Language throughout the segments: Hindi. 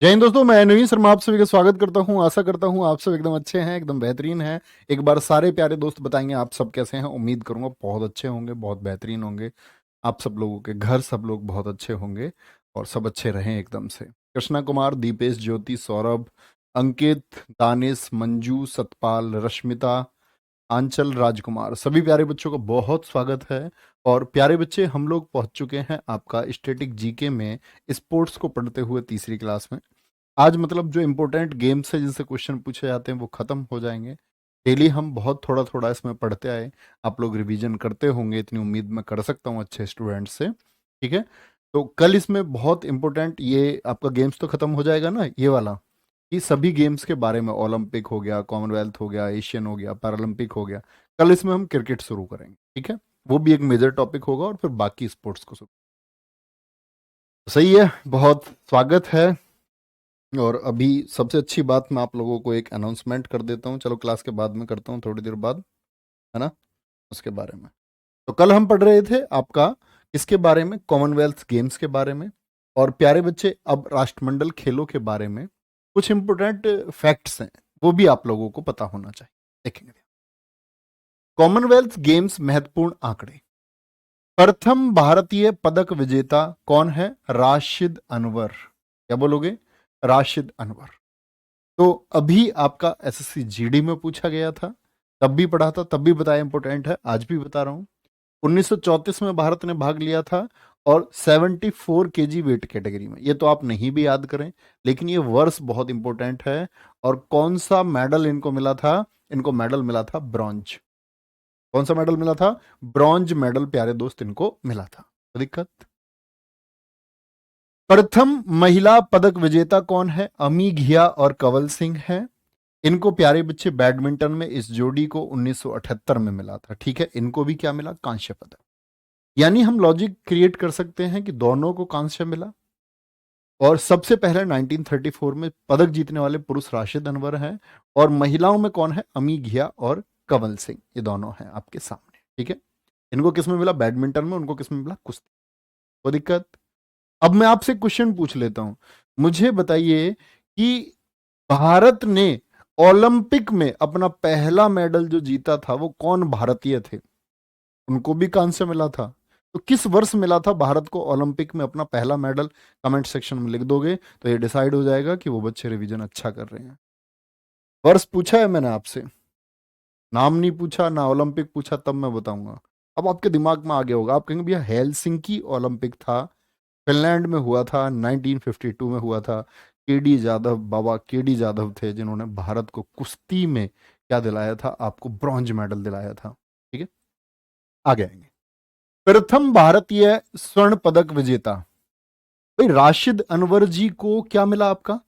जय हिंद दोस्तों, मैं नवीन शर्मा आप सभी का स्वागत करता हूं। आशा करता हूं आप सब एकदम अच्छे हैं, एकदम बेहतरीन हैं। एक बार सारे प्यारे दोस्त बताएंगे आप सब कैसे हैं। उम्मीद करूंगा बहुत अच्छे होंगे, बहुत बेहतरीन होंगे। आप सब लोगों के घर सब लोग बहुत अच्छे होंगे और सब अच्छे रहें एकदम से। कृष्णा कुमार, दीपेश, ज्योति, सौरभ, अंकित, दानिश, मंजू, सतपाल, रश्मिता, आंचल, राजकुमार, सभी प्यारे बच्चों का बहुत स्वागत है। और प्यारे बच्चे, हम लोग पहुंच चुके हैं आपका स्टैटिक जीके में स्पोर्ट्स को पढ़ते हुए तीसरी क्लास में। आज मतलब जो इम्पोर्टेंट गेम्स है जिनसे क्वेश्चन पूछे जाते हैं वो खत्म हो जाएंगे। डेली हम बहुत थोड़ा थोड़ा इसमें पढ़ते आए, आप लोग रिवीजन करते होंगे, इतनी उम्मीद मैं कर सकता हूँ अच्छे स्टूडेंट से। ठीक है, तो कल इसमें बहुत इंपॉर्टेंट ये आपका गेम्स तो खत्म हो जाएगा ना, ये वाला, कि सभी गेम्स के बारे में, ओलंपिक हो गया, कॉमनवेल्थ हो गया, एशियन हो गया, पैरालंपिक हो गया। कल इसमें हम क्रिकेट शुरू करेंगे, ठीक है। वो भी एक मेजर टॉपिक होगा और फिर बाकी स्पोर्ट्स को शुरू। सही है, बहुत स्वागत है। और अभी सबसे अच्छी बात, मैं आप लोगों को एक अनाउंसमेंट कर देता हूँ। चलो क्लास के बाद में करता हूँ, थोड़ी देर बाद, है ना, उसके बारे में। तो कल हम पढ़ रहे थे आपका इसके बारे में, कॉमनवेल्थ गेम्स के बारे में। और प्यारे बच्चे, अब राष्ट्रमंडल खेलों के बारे में कुछ इंपोर्टेंट फैक्ट्स हैं, वो भी आप लोगों को पता होना चाहिए। देखेंगे कॉमनवेल्थ गेम्स महत्वपूर्ण आंकड़े। प्रथम भारतीय पदक विजेता कौन है? राशिद अनवर। क्या बोलोगे? राशिद अनवर। तो अभी आपका एसएससी जीडी में पूछा गया था, तब भी पढ़ा था, तब भी बताया, इंपॉर्टेंट है, आज भी बता रहा हूं। 1934 में भारत ने भाग लिया था और 74 केजी वेट कैटेगरी में। ये तो आप नहीं भी याद करें, लेकिन ये वर्ष बहुत इंपॉर्टेंट है। और कौन सा मेडल इनको मिला था? इनको मेडल मिला था ब्रॉन्ज। कौन सा मेडल मिला था? ब्रॉन्ज मेडल प्यारे दोस्त इनको मिला था। कोई दिक्कत? प्रथम महिला पदक विजेता कौन है? अमी घिया और कंवल सिंह है। इनको प्यारे बच्चे बैडमिंटन में इस जोड़ी को 1978 में मिला था। ठीक है, इनको भी क्या मिला? कांस्य पदक। यानी हम लॉजिक क्रिएट कर सकते हैं कि दोनों को कांस्य मिला। और सबसे पहले 1934 में पदक जीतने वाले पुरुष राशिद अनवर हैं। और महिलाओं में कौन है? अमी घिया और कंवल सिंह, ये दोनों हैं आपके सामने। ठीक है, इनको किस में मिला? बैडमिंटन में। उनको किस में मिला? कुश्ती। कोई दिक्कत? अब मैं आपसे क्वेश्चन पूछ लेता हूं, मुझे बताइए कि भारत ने ओलंपिक में अपना पहला मेडल जो जीता था वो कौन भारतीय थे? उनको भी कांस्य मिला था। तो किस वर्ष मिला था भारत को ओलंपिक में अपना पहला मेडल? कमेंट सेक्शन में लिख दोगे तो ये डिसाइड हो जाएगा कि वो बच्चे रिवीजन अच्छा कर रहे हैं। वर्ष पूछा है मैंने आपसे, नाम नहीं पूछा, ना ओलंपिक पूछा, तब मैं बताऊंगा। अब आपके दिमाग में आ गया होगा, आप कहेंगे भैया हेलसिंकी ओलंपिक था, फिनलैंड में हुआ था, 1952 में हुआ था। केडी जाधव, बाबा केडी जाधव थे जिन्होंने भारत को कुश्ती में क्या दिलाया था? आपको ब्रॉन्ज मेडल दिलाया था। ठीक है, आगे आएंगे। प्रथम भारतीय स्वर्ण पदक विजेता, भाई राशिद अनवर जी को क्या मिला आपका?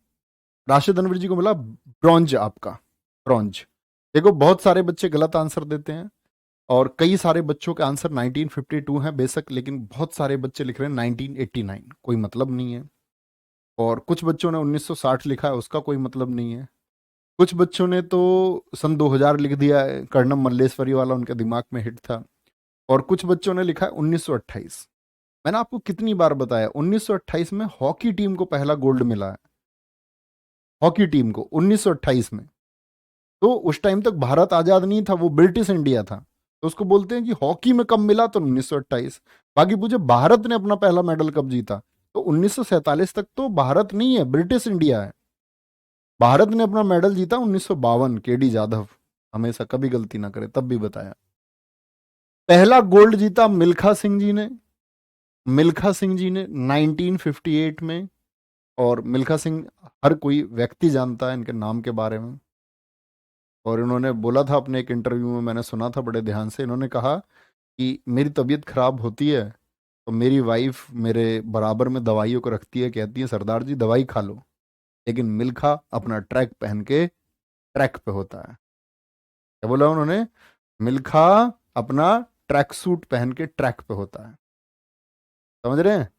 राशिद अनवर जी को मिला ब्रॉन्ज, आपका ब्रॉन्ज। देखो बहुत सारे बच्चे गलत आंसर देते हैं और कई सारे बच्चों का आंसर 1952 है बेशक, लेकिन बहुत सारे बच्चे लिख रहे हैं 1989, कोई मतलब नहीं है। और कुछ बच्चों ने 1960 लिखा है, उसका कोई मतलब नहीं है। कुछ बच्चों ने तो सन 2000 लिख दिया है, कर्णम मल्लेश्वरी वाला उनके दिमाग में हिट था। और कुछ बच्चों ने लिखा है 1928। मैंने आपको कितनी बार बताया, 1928 में हॉकी टीम को पहला गोल्ड मिला है, हॉकी टीम को 1928 में। तो उस टाइम तक भारत आजाद नहीं था, वो ब्रिटिश इंडिया था। तो उसको बोलते हैं कि हॉकी में कब मिला, तो 1928। बाकी पूछे भारत ने अपना पहला मेडल कब जीता, तो 1947 तक तो भारत नहीं है, ब्रिटिश इंडिया है। भारत ने अपना मेडल जीता 1952, केडी जाधव, हमेशा कभी गलती ना करे, तब भी बताया। पहला गोल्ड जीता मिल्खा सिंह जी ने, मिल्खा सिंह जी ने 1958 में। और मिल्खा सिंह हर कोई व्यक्ति जानता है इनके नाम के बारे में। और इन्होंने बोला था अपने एक इंटरव्यू में, मैंने सुना था बड़े ध्यान से, इन्होंने कहा कि मेरी तबीयत खराब होती है तो मेरी वाइफ मेरे बराबर में दवाइयों को रखती है, कहती है सरदार जी दवाई खा लो, लेकिन मिल्खा अपना ट्रैक पहन के ट्रैक पे होता है। क्या बोला उन्होंने? मिल्खा अपना ट्रैक सूट पहन के ट्रैक पे होता है। समझ रहे हैं?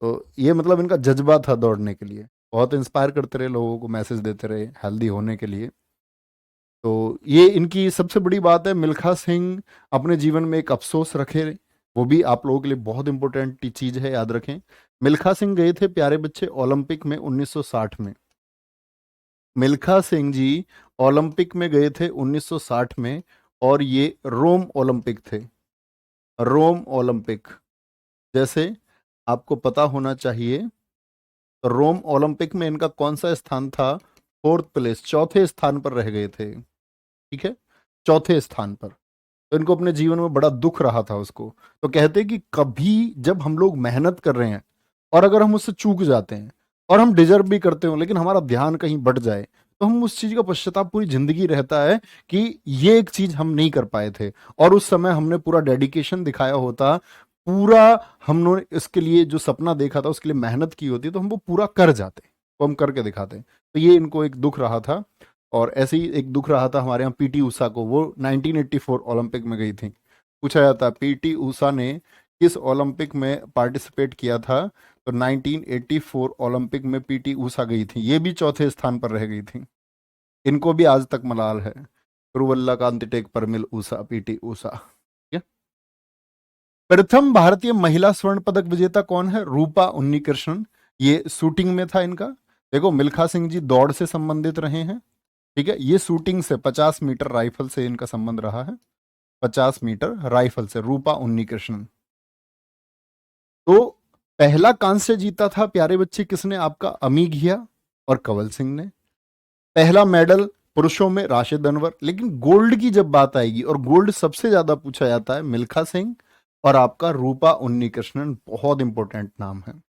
तो ये मतलब इनका जज्बा था दौड़ने के लिए। बहुत इंस्पायर करते रहे लोगों को, मैसेज देते रहे हेल्दी होने के लिए। तो ये इनकी सबसे बड़ी बात है। मिल्खा सिंह अपने जीवन में एक अफसोस रखे, वो भी आप लोगों के लिए बहुत इंपॉर्टेंट चीज है, याद रखें। मिल्खा सिंह गए थे प्यारे बच्चे ओलंपिक में 1960 में। मिल्खा सिंह जी ओलंपिक में गए थे 1960 में, और ये रोम ओलंपिक थे, रोम ओलंपिक। जैसे आपको पता होना चाहिए, रोम ओलंपिक में इनका कौन सा स्थान था? फोर्थ प्लेस, चौथे स्थान पर रह गए थे। ठीक है, चौथे स्थान पर। तो इनको अपने जीवन में बड़ा दुख रहा था उसको। तो कहते हैं कि कभी जब हम लोग मेहनत कर रहे हैं और अगर हम उससे चूक जाते हैं और हम डिजर्व भी करते हो, लेकिन हमारा ध्यान कहीं बट जाए, तो हम उस चीज का पश्चाताप पूरी जिंदगी रहता है कि ये एक चीज हम नहीं कर पाए थे, और उस समय हमने पूरा डेडिकेशन दिखाया होता, पूरा हमने इसके लिए जो सपना देखा था उसके लिए मेहनत की होती, तो हम वो पूरा कर जाते, वो हम करके दिखाते। तो ये इनको एक दुख रहा था। और ऐसे ही एक दुख रहा था हमारे यहाँ पीटी उषा को, वो 1984 ओलंपिक में गई थी। पूछा जाता है पीटी उषा ने किस ओलंपिक में पार्टिसिपेट किया था, तो 1984 ओलंपिक में पीटी उषा गई थी, ये भी चौथे स्थान पर रह गई थी। इनको भी आज तक मलाल है, कुरुवल्ला कांति टेक परमिल उषा, पीटी उषा। ठीक है? प्रथम भारतीय महिला स्वर्ण पदक विजेता कौन है? रूपा उन्नीकृष्णन। ये शूटिंग में था इनका। देखो मिल्खा सिंह जी दौड़ से संबंधित रहे हैं, ठीक है, ये शूटिंग से 50 मीटर राइफल से इनका संबंध रहा है, 50 मीटर राइफल से, रूपा उन्नीकृष्णन। तो पहला कांस्य जीता था प्यारे बच्चे किसने आपका? अमी घिया और कंवल सिंह ने। पहला मेडल पुरुषों में राशिद अनवर। लेकिन गोल्ड की जब बात आएगी, और गोल्ड सबसे ज्यादा पूछा जाता है, मिल्खा सिंह और आपका रूपा उन्नीकृष्णन, बहुत इंपॉर्टेंट नाम है।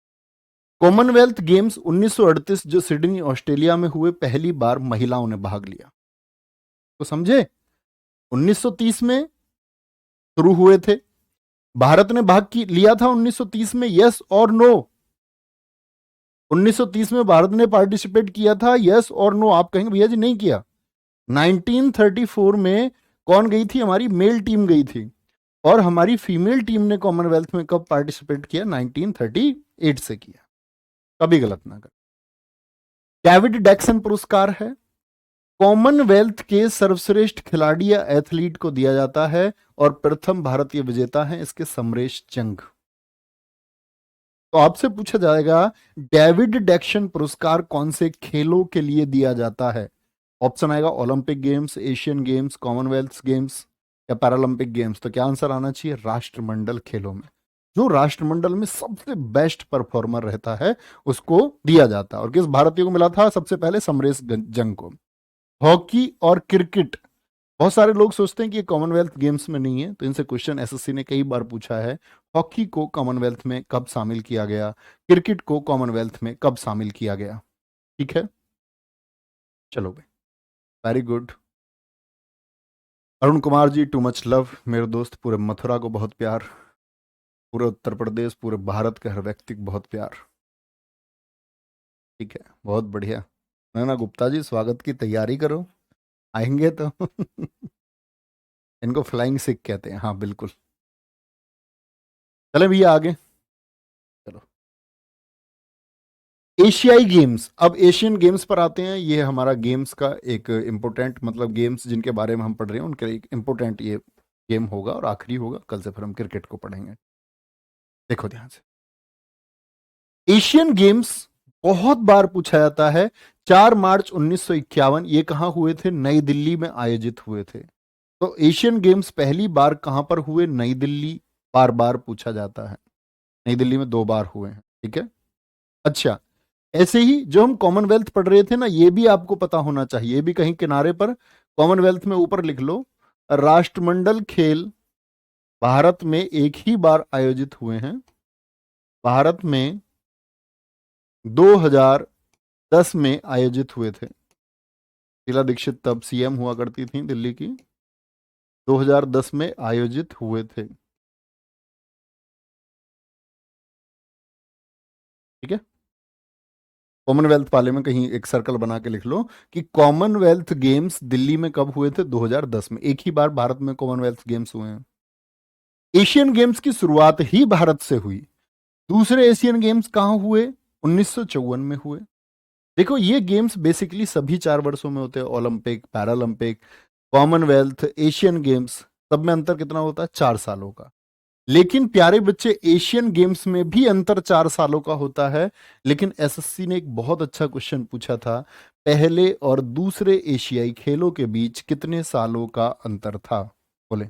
कॉमनवेल्थ गेम्स 1938 जो सिडनी ऑस्ट्रेलिया में हुए, पहली बार महिलाओं ने भाग लिया। तो समझे, 1930 में शुरू हुए थे, भारत ने भाग की लिया था 1930 में, यस और नो? 1930 में भारत ने पार्टिसिपेट किया था, यस और नो? आप कहेंगे भैया जी नहीं किया। 1934 में कौन गई थी? हमारी मेल टीम गई थी, और हमारी फीमेल टीम ने कॉमनवेल्थ में कब पार्टिसिपेट किया? 1938 से किया, कभी गलत ना कर। डेविड डैक्सन पुरस्कार है, कॉमनवेल्थ के सर्वश्रेष्ठ खिलाड़ी या एथलीट को दिया जाता है, और प्रथम भारतीय विजेता हैं इसके समरेश चंग। तो आपसे पूछा जाएगा डेविड डैक्सन पुरस्कार कौन से खेलों के लिए दिया जाता है? ऑप्शन आएगा Olympic games, Asian games, Commonwealth games या पैरालंपिक गेम्स। तो क्या आंसर आना चाहिए? राष्ट्रमंडल खेलों में। जो राष्ट्रमंडल में सबसे बेस्ट परफॉर्मर रहता है उसको दिया जाता है। और किस भारतीय को मिला था सबसे पहले? समरेश जंग को। हॉकी और क्रिकेट, बहुत सारे लोग सोचते हैं कि ये कॉमनवेल्थ गेम्स में नहीं है, तो इनसे क्वेश्चन एसएससी ने कई बार पूछा है, हॉकी को कॉमनवेल्थ में कब शामिल किया गया, क्रिकेट को कॉमनवेल्थ में कब शामिल किया गया। ठीक है, चलो भाई, very good. Arun Kumar ji, too much love मेरे दोस्त, पूरे मथुरा को बहुत प्यार, पूरे उत्तर प्रदेश, पूरे भारत के हर व्यक्ति को बहुत प्यार। ठीक है, बहुत बढ़िया। नैना गुप्ता जी, स्वागत की तैयारी करो, आएंगे तो इनको फ्लाइंग सिख कहते हैं, हाँ बिल्कुल। चले भैया आगे, चलो। एशियाई गेम्स, अब एशियन गेम्स पर आते हैं। ये हमारा गेम्स का एक इंपॉर्टेंट, मतलब गेम्स जिनके बारे में हम पढ़ रहे हैं उनके एक इंपॉर्टेंट ये गेम होगा, और आखिरी होगा, कल से फिर हम क्रिकेट को पढ़ेंगे। देखो ध्यान से, एशियन गेम्स बहुत बार पूछा जाता है। 4 मार्च 1951 ये कहां हुए थे? नई दिल्ली में आयोजित हुए थे। तो एशियन गेम्स पहली बार कहां पर हुए? नई दिल्ली। बार बार पूछा जाता है, नई दिल्ली में 2 बार हुए हैं। ठीक है, अच्छा। ऐसे ही जो हम कॉमनवेल्थ पढ़ रहे थे ना, ये भी आपको पता होना चाहिए, ये भी कहीं किनारे पर कॉमनवेल्थ में ऊपर लिख लो। राष्ट्रमंडल खेल भारत में एक ही बार आयोजित हुए हैं, भारत में 2010 में आयोजित हुए थे। शीला दीक्षित तब सीएम हुआ करती थी दिल्ली की। 2010 में आयोजित हुए थे। ठीक है, कॉमनवेल्थ वाले में कहीं एक सर्कल बना के लिख लो कि कॉमनवेल्थ गेम्स दिल्ली में कब हुए थे? 2010 में। एक ही बार भारत में कॉमनवेल्थ गेम्स हुए हैं। एशियन गेम्स की शुरुआत ही भारत से हुई। दूसरे एशियन गेम्स कहां हुए? 1954 में हुए। देखो ये गेम्स बेसिकली सभी 4 वर्षों में होते हैं, Olympic, Paralympic, Commonwealth, Asian games, सब में अंतर कितना होता है? 4 सालों का। लेकिन प्यारे बच्चे एशियन गेम्स में भी अंतर 4 सालों का होता है। लेकिन एसएससी ने एक बहुत अच्छा क्वेश्चन पूछा था, पहले और दूसरे एशियाई खेलों के बीच कितने सालों का अंतर था? बोले,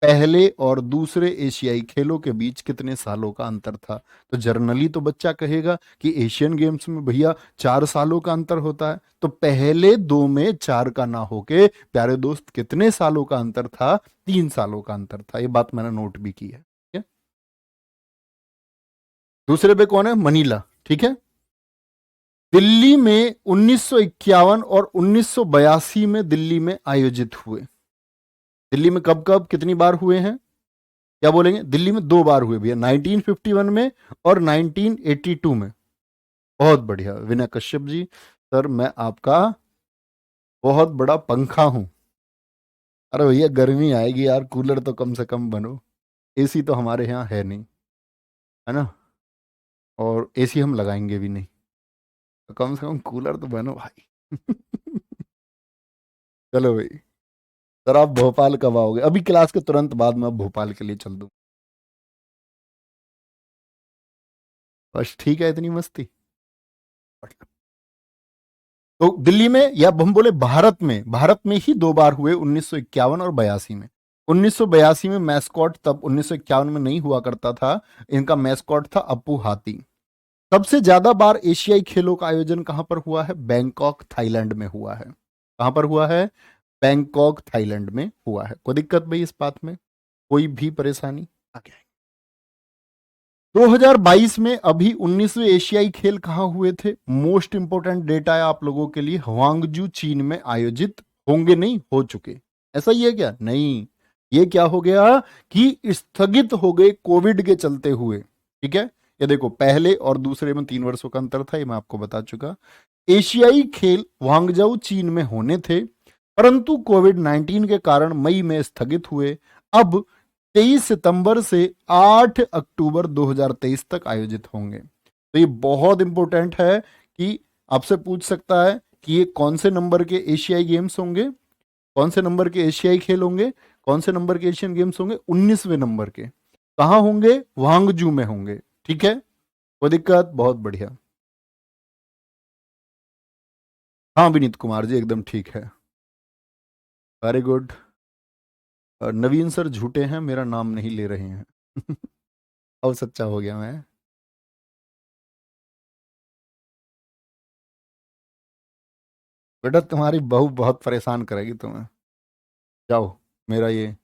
पहले और दूसरे एशियाई खेलों के बीच कितने सालों का अंतर था? तो जर्नली तो बच्चा कहेगा कि एशियन गेम्स में भैया 4 सालों का अंतर होता है, तो पहले दो में 4 का ना होके प्यारे दोस्त कितने सालों का अंतर था? 3 सालों का अंतर था। ये बात मैंने नोट भी की है, ठीक है? दूसरे पे कौन है? मनीला, ठीक है। दिल्ली में 1951 और 1982 में दिल्ली में आयोजित हुए। दिल्ली में कब कब कितनी बार हुए हैं? क्या बोलेंगे? दिल्ली में 2 बार हुए भैया, 1951 में और 1982 में। बहुत बढ़िया विनय कश्यप जी, सर मैं आपका बहुत बड़ा पंखा हूं। अरे भैया गर्मी आएगी यार, कूलर तो कम से कम बनो। एसी तो हमारे यहाँ है नहीं, है ना, और एसी हम लगाएंगे भी नहीं, तो कम से कम कूलर तो बनो भाई। चलो भाई, सर आप भोपाल कब आओगे? अभी क्लास के तुरंत बाद मैं भोपाल के लिए चल दूं। बस ठीक है, इतनी मस्ती। तो दिल्ली में, या हम बोले भारत में ही 2 बार हुए, 1951 और 82 में। 1982 में मैस्कॉट, तब 1951 में नहीं हुआ करता था, इनका मैस्कॉट था अप्पू हाथी। सबसे ज्यादा बार एशियाई खेलों का आयोजन कहां पर हुआ है? बैंकॉक थाईलैंड में हुआ है। कहां पर हुआ है? बैंकॉक थाईलैंड में हुआ है। कोई दिक्कत भाई इस बात में? कोई भी परेशानी? आगे 2022 में अभी 19वें एशियाई खेल कहां हुए थे? मोस्ट इंपोर्टेंट डेटा है आप लोगों के लिए, हुआंगजू चीन में आयोजित होंगे, नहीं हो चुके। ऐसा ही है क्या? नहीं, ये क्या हो गया कि स्थगित हो गए कोविड के चलते हुए, ठीक है। ये देखो, पहले और दूसरे में 3 वर्षों का अंतर था, ये मैं आपको बता चुका। एशियाई खेल हुआंगजाऊ चीन में होने थे, परंतु कोविड-19 के कारण मई में स्थगित हुए। अब 23 सितंबर से 8 अक्टूबर 2023 तक आयोजित होंगे। तो ये बहुत इंपॉर्टेंट है कि आपसे पूछ सकता है कि ये कौन से नंबर के एशियाई गेम्स होंगे, कौन से नंबर के एशियाई खेल होंगे, कौन से नंबर के एशियन गेम्स होंगे? 19वें नंबर के। कहां होंगे? वांगजू में होंगे, ठीक है। कोई दिक्कत? बहुत बढ़िया। हाँ विनीत कुमार जी एकदम ठीक है, वेरी गुड। नवीन सर झूठे हैं, मेरा नाम नहीं ले रहे हैं। अब सच्चा हो गया मैं। बेटा तुम्हारी बहू बहुत परेशान करेगी तुम्हें, जाओ, मेरा ये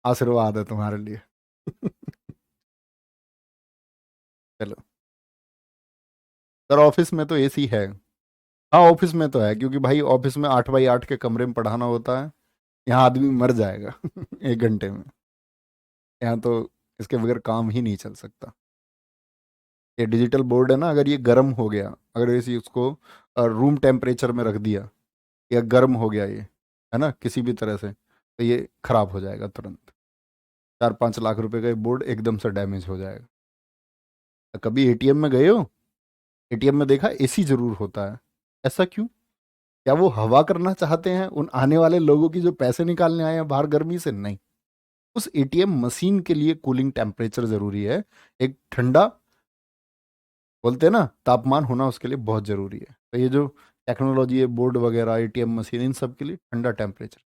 आशीर्वाद है तुम्हारे लिए। चलो, सर ऑफिस में तो एसी है। हाँ ऑफिस में तो है, क्योंकि भाई ऑफिस में 8 बाई 8 के कमरे में पढ़ाना होता है। यहाँ आदमी मर जाएगा 1 घंटे में। यहाँ तो इसके बगैर काम ही नहीं चल सकता। ये डिजिटल बोर्ड है ना, अगर ये गर्म हो गया, अगर इसी उसको रूम टेम्परेचर में रख दिया, या गर्म हो गया ये, है ना, किसी भी तरह से, तो ये खराब हो जाएगा तुरंत। 4-5 लाख रुपए का ये बोर्ड एकदम से डैमेज हो जाएगा। कभी एटीएम में गए हो? एटीएम में देखा एसी जरूर होता है, ऐसा क्यों? क्या वो हवा करना चाहते हैं उन आने वाले लोगों की जो पैसे निकालने आए हैं बाहर गर्मी से? नहीं, उस एटीएम मशीन के लिए कूलिंग टेम्परेचर जरूरी है। एक ठंडा, बोलते हैं ना, तापमान होना उसके लिए बहुत जरूरी है। तो ये जो टेक्नोलॉजी है, बोर्ड वगैरह, एटीएम मशीन, इन सब के लिए ठंडा टेम्परेचर।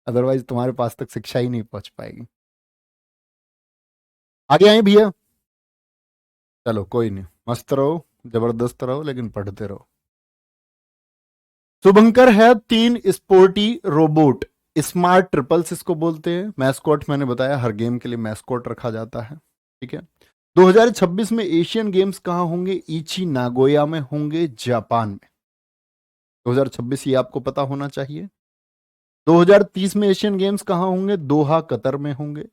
अदरवाइज तुम्हारे पास तक शिक्षा ही नहीं पहुंच पाएगी। आगे आए भैया। चलो कोई नहीं, मस्त रहो, जबरदस्त रहो, लेकिन पढ़ते रहो। शुभंकर है 3 स्पोर्टी रोबोट, स्मार्ट ट्रिपल्स इसको बोलते हैं। मैस्कॉट मैंने बताया, हर गेम के लिए मैस्कॉट रखा जाता है, ठीक है। 2026 में एशियन गेम्स कहां होंगे? इची नागोया में होंगे, जापान में। 2026 ये आपको पता होना चाहिए। 2030 में एशियन गेम्स कहां होंगे? दोहा कतर में होंगे।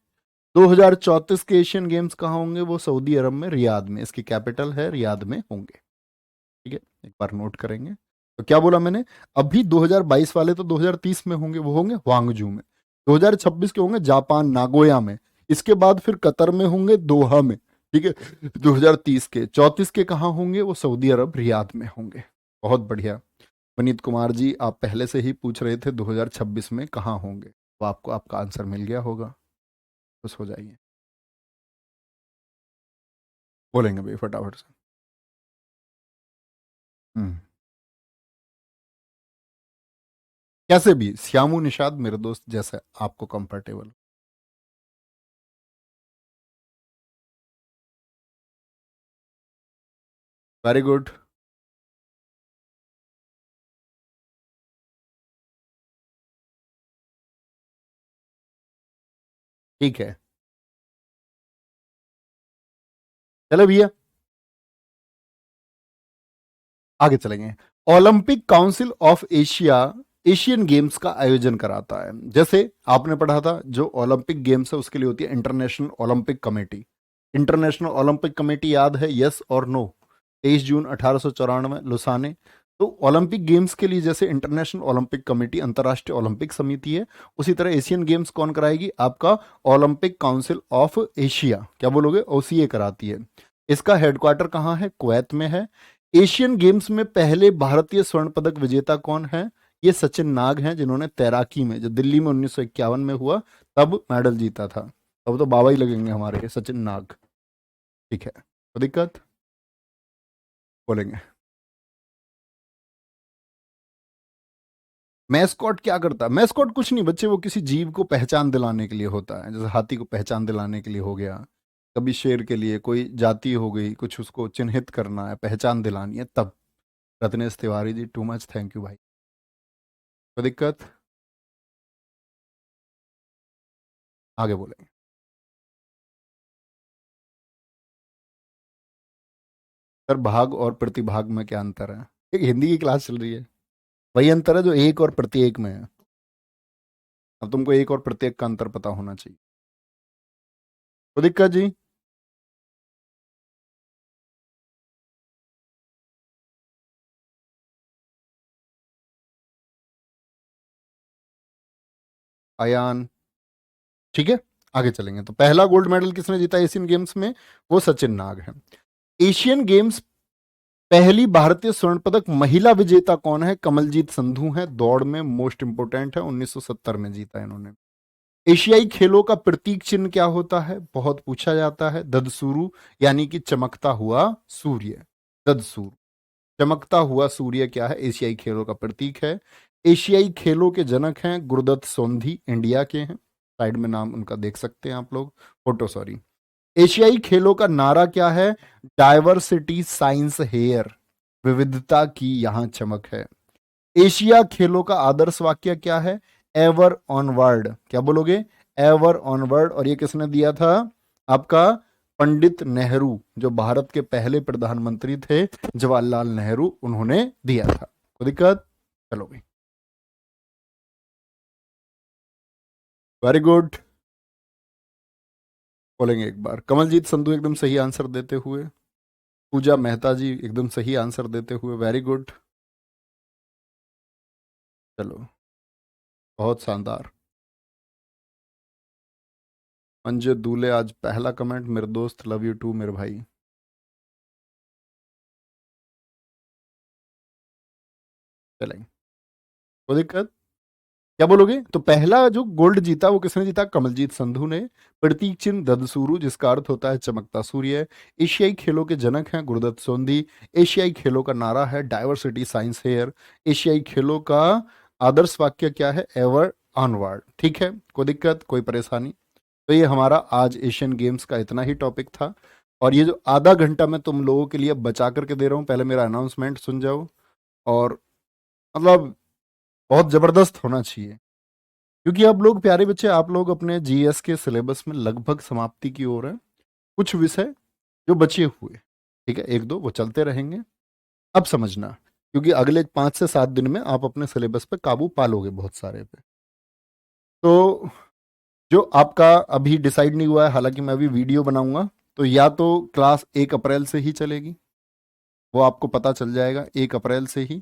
2034 के एशियन गेम्स कहां होंगे? वो सऊदी अरब में, रियाद में, इसकी कैपिटल है, रियाद में होंगे, ठीक है। एक बार नोट करेंगे। तो क्या बोला मैंने? अभी 2022 वाले तो 2030 में होंगे, वो होंगे वांगजू में। 2026 के होंगे जापान, नागोया में। इसके बाद फिर कतर में होंगे, दोहा में, ठीक है। 2030 के, 34 के कहाँ होंगे? वो सऊदी अरब, रियाद में होंगे। बहुत बढ़िया। विनीत कुमार जी आप पहले से ही पूछ रहे थे 2026 में कहाँ होंगे। तो आपको आपका आंसर मिल गया होगा, खुश हो जाइए। बोलेंगे भाई फटाफट से। हम्म। कैसे भी, श्यामू निषाद मेरे दोस्त, जैसे आपको कंफर्टेबल। Very good. ठीक है, चलो भैया आगे चलेंगे। Olympic council of Asia Asian games का आयोजन कराता है। जैसे आपने पढ़ा था, जो ओलंपिक गेम्स है उसके लिए होती है international Olympic committee. International Olympic committee याद है, यस और नो? 23 जून 1894 लुसाने। तो ओलंपिक गेम्स के लिए जैसे इंटरनेशनल ओलंपिक कमेटी अंतर्राष्ट्रीय ओलंपिक समिति है, उसी तरह एशियन गेम्स कौन कराएगी? आपका ओलंपिक काउंसिल ऑफ एशिया, क्या बोलोगे, ओसीए कराती है। इसका हेडक्वार्टर कहाँ है? कुवैत में है। एशियन गेम्स में पहले भारतीय स्वर्ण पदक विजेता कौन है? ये सचिन नाग हैं, जिन्होंने तैराकी में, जो दिल्ली में 1951 में हुआ, तब मेडल जीता था। अब तो बाबा ही लगेंगे हमारे, सचिन नाग। ठीक है, तो दिक्कत बोलेंगे। मैस्कॉट क्या करता है? मैस्कॉट कुछ नहीं बच्चे, वो किसी जीव को पहचान दिलाने के लिए होता है। जैसे हाथी को पहचान दिलाने के लिए हो गया, कभी शेर के लिए कोई जाति हो गई, कुछ उसको चिन्हित करना है, पहचान दिलानी है, तब। Ratnesh Tiwari ji, too much, thank you भाई। कोई दिक्कत? आगे बोलेंगे। सर, भाग और प्रतिभाग में क्या अंतर है? एक हिंदी की क्लास चल रही है। वही अंतर है जो एक और प्रत्येक में है। अब तुमको एक और प्रत्येक का अंतर पता होना चाहिए। कोई दिक्कत जी? अयान। ठीक है, आगे चलेंगे। तो पहला गोल्ड मेडल किसने जीता एशियन गेम्स में? वो सचिन नाग है। एशियन गेम्स पहली भारतीय स्वर्ण पदक महिला विजेता कौन है? कमलजीत संधू है, दौड़ में मोस्ट इंपोर्टेंट है, 1970 में जीता इन्होंने। एशियाई खेलों का प्रतीक चिन्ह क्या होता है? बहुत पूछा जाता है। ददसूरु, यानी कि चमकता हुआ सूर्य। ददसूरु, चमकता हुआ सूर्य क्या है? एशियाई खेलों का प्रतीक है। एशियाई खेलों के जनक हैं गुरुदत्त सोंधी, इंडिया के हैं। साइड में नाम उनका देख सकते हैं आप लोग, फोटो सॉरी। एशियाई खेलों का नारा क्या है? डाइवर्सिटी साइंस हेयर, विविधता की यहां चमक है। एशिया खेलों का आदर्श वाक्य क्या है? एवर ऑनवर्ड, क्या बोलोगे? Ever onward. और ये किसने दिया था? आपका पंडित नेहरू, जो भारत के पहले प्रधानमंत्री थे, जवाहरलाल नेहरू, उन्होंने दिया था। कोई दिक्कत? चलो भाई, वेरी गुड। बोलेंगे एक बार। कमलजीत संधू एकदम सही आंसर देते हुए। पूजा मेहता जी एकदम सही आंसर देते हुए, वेरी गुड। चलो, बहुत शानदार। अंजय दूले आज पहला कमेंट, मेरे दोस्त, लव यू टू मेरे भाई। चलेंगे, कोई दिक्कत? क्या बोलोगे? तो पहला जो गोल्ड जीता वो किसने जीता? कमलजीत संधू ने। प्रतीक चिन्ह ददसूरु, जिसका अर्थ होता है चमकता सूर्य। एशियाई खेलों के जनक हैं गुरुदत्त सोंधी। एशियाई खेलों का नारा है डाइवर्सिटी साइंस हेयर। एशियाई खेलों का आदर्श वाक्य क्या है? Ever onward. ठीक है, कोई दिक्कत, कोई परेशानी? तो ये हमारा आज एशियन गेम्स का इतना ही टॉपिक था। और ये जो आधा घंटा मैं तुम लोगों के लिए बचा करके दे रहा हूँ, पहले मेरा अनाउंसमेंट सुन जाओ। और मतलब बहुत जबरदस्त होना चाहिए, क्योंकि अब लोग, प्यारे बच्चे, आप लोग अपने जीएस के सिलेबस में लगभग समाप्ति की ओर है। कुछ विषय जो बचे हुए, ठीक है, एक दो वो चलते रहेंगे। अब समझना, क्योंकि अगले 5 से 7 दिन में आप अपने सिलेबस पे काबू पा लोगे बहुत सारे पे। तो जो आपका अभी डिसाइड नहीं हुआ है, हालांकि मैं अभी वीडियो बनाऊंगा, तो या तो क्लास 1 अप्रैल से ही चलेगी, वो आपको पता चल जाएगा 1 अप्रैल से ही।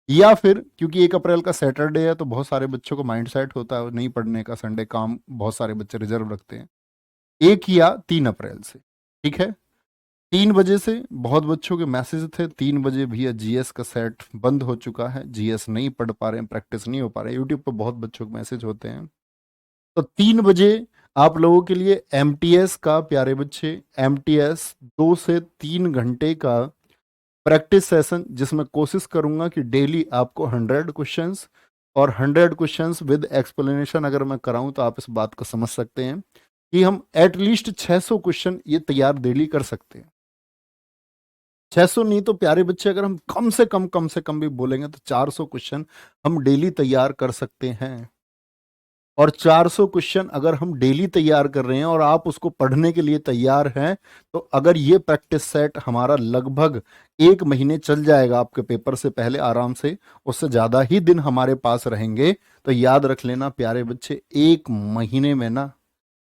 या फिर, क्योंकि 1 अप्रैल का सैटरडे है, तो बहुत सारे बच्चों को माइंड सेट होता है नहीं पढ़ने का, संडे काम बहुत सारे बच्चे रिजर्व रखते हैं। 1 या 3 अप्रैल से, ठीक है। 3 बजे से बहुत बच्चों के मैसेज थे, 3 बजे भैया जीएस का सेट बंद हो चुका है, जीएस नहीं पढ़ पा रहे हैं, प्रैक्टिस नहीं हो पा रहे हैं। यूट्यूब पर बहुत बच्चों के मैसेज होते हैं। तो 3 बजे आप लोगों के लिए एमटीएस का, प्यारे बच्चे, एमटीएस 2 से 3 घंटे का प्रैक्टिस सेशन, जिसमें कोशिश करूंगा कि डेली आपको 100 क्वेश्चंस और 100 क्वेश्चंस विद एक्सप्लेनेशन अगर मैं कराऊं तो आप इस बात को समझ सकते हैं कि हम एटलीस्ट 600 क्वेश्चन ये तैयार डेली कर सकते हैं। 600 नहीं तो प्यारे बच्चे अगर हम कम से कम भी बोलेंगे तो 400 क्वेश्चन हम डेली तैयार कर सकते हैं। और 400 क्वेश्चन अगर हम डेली तैयार कर रहे हैं और आप उसको पढ़ने के लिए तैयार हैं, तो अगर ये प्रैक्टिस सेट हमारा लगभग 1 महीने चल जाएगा आपके पेपर से पहले आराम से, उससे ज़्यादा ही दिन हमारे पास रहेंगे, तो याद रख लेना प्यारे बच्चे, 1 महीने में ना,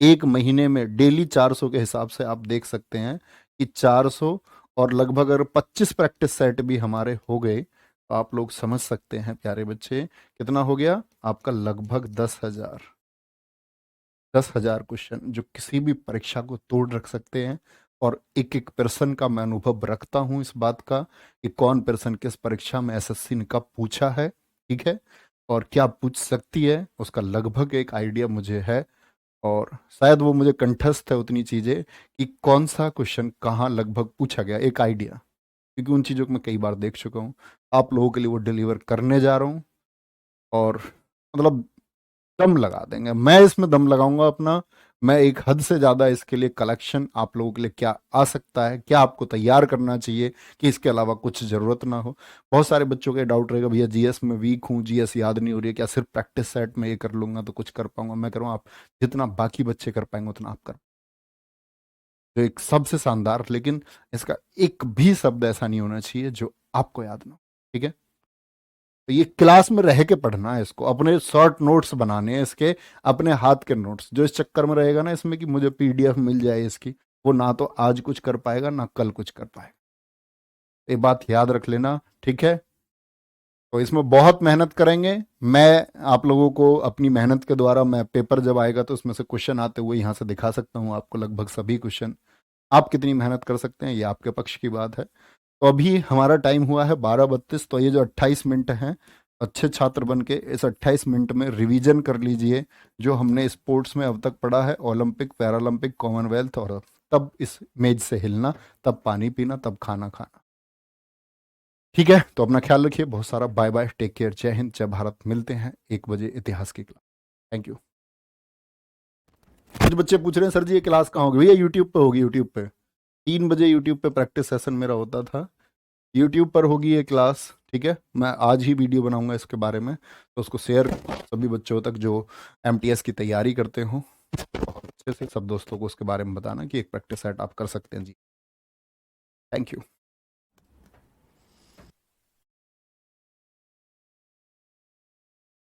1 महीने में डेली 400 के हिसाब से आप देख सकते हैं कि 400 और लगभग अगर 25 प्रैक्टिस सेट भी हमारे हो गए तो आप लोग समझ सकते हैं प्यारे बच्चे कितना हो गया आपका, लगभग 10,000 क्वेश्चन जो किसी भी परीक्षा को तोड़ रख सकते हैं। और एक एक पर्सन का मैं अनुभव रखता हूं इस बात का कि कौन पर्सन किस परीक्षा में एसएससी ने कब पूछा है, ठीक है, और क्या पूछ सकती है, उसका लगभग एक आइडिया मुझे है। और शायद वो मुझे कंठस्थ है उतनी चीजें कि कौन सा क्वेश्चन कहाँ लगभग पूछा गया, एक आइडिया, क्योंकि उन चीज़ों को मैं कई बार देख चुका हूँ। आप लोगों के लिए वो डिलीवर करने जा रहा हूँ और मतलब दम लगा देंगे, मैं इसमें दम लगाऊंगा अपना। मैं एक हद से ज़्यादा इसके लिए कलेक्शन आप लोगों के लिए क्या आ सकता है, क्या आपको तैयार करना चाहिए कि इसके अलावा कुछ ज़रूरत ना हो। बहुत सारे बच्चों के डाउट रहेगा, भैया जीएस में वीक हूँ, जीएस याद नहीं हो रही है, क्या सिर्फ प्रैक्टिस सेट में ये कर लूंगा तो कुछ कर पाऊंगा। मैं करूँ आप जितना बाकी बच्चे कर पाएंगे उतना आप कर, जो एक सबसे शानदार, लेकिन इसका एक भी शब्द ऐसा नहीं होना चाहिए जो आपको याद ना हो, ठीक है। तो ये क्लास में रह के पढ़ना है, इसको अपने शॉर्ट नोट्स बनाने हैं इसके, अपने हाथ के नोट्स। जो इस चक्कर में रहेगा ना इसमें कि मुझे पीडीएफ मिल जाए इसकी, वो ना तो आज कुछ कर पाएगा ना कल कुछ कर पाएगा। ये बात याद रख लेना, ठीक है। तो इसमें बहुत मेहनत करेंगे। मैं आप लोगों को अपनी मेहनत के द्वारा, मैं पेपर जब आएगा तो उसमें से क्वेश्चन आते हुए यहाँ से दिखा सकता हूँ आपको, लगभग सभी क्वेश्चन। आप कितनी मेहनत कर सकते हैं ये आपके पक्ष की बात है। तो अभी हमारा टाइम हुआ है 12:32, तो ये जो 28 मिनट हैं, अच्छे छात्र बन के इस 28 मिनट में रिवीजन कर लीजिए जो हमने स्पोर्ट्स में अब तक पढ़ा है, ओलंपिक, पैरालंपिक, कॉमनवेल्थ, और तब इस मेज से हिलना, तब पानी पीना, तब खाना खाना, ठीक है। तो अपना ख्याल रखिए, बहुत सारा बाय बाय, टेक केयर, जय हिंद, जय भारत। मिलते हैं 1 बजे इतिहास की क्लास। Thank you. कुछ बच्चे पूछ रहे हैं सर जी ये क्लास कहाँ होगी, भैया यूट्यूब पे होगी, यूट्यूब पे 3 बजे यूट्यूब पे प्रैक्टिस सेशन मेरा होता था, यूट्यूब पर होगी ये क्लास, ठीक है। मैं आज ही वीडियो बनाऊंगा इसके बारे में, तो उसको शेयर सभी बच्चों तक जो एमटीएस की तैयारी करते हो, अच्छे से सब दोस्तों को उसके बारे में बताना कि एक प्रैक्टिस सेट आप कर सकते हैं जी। Thank you.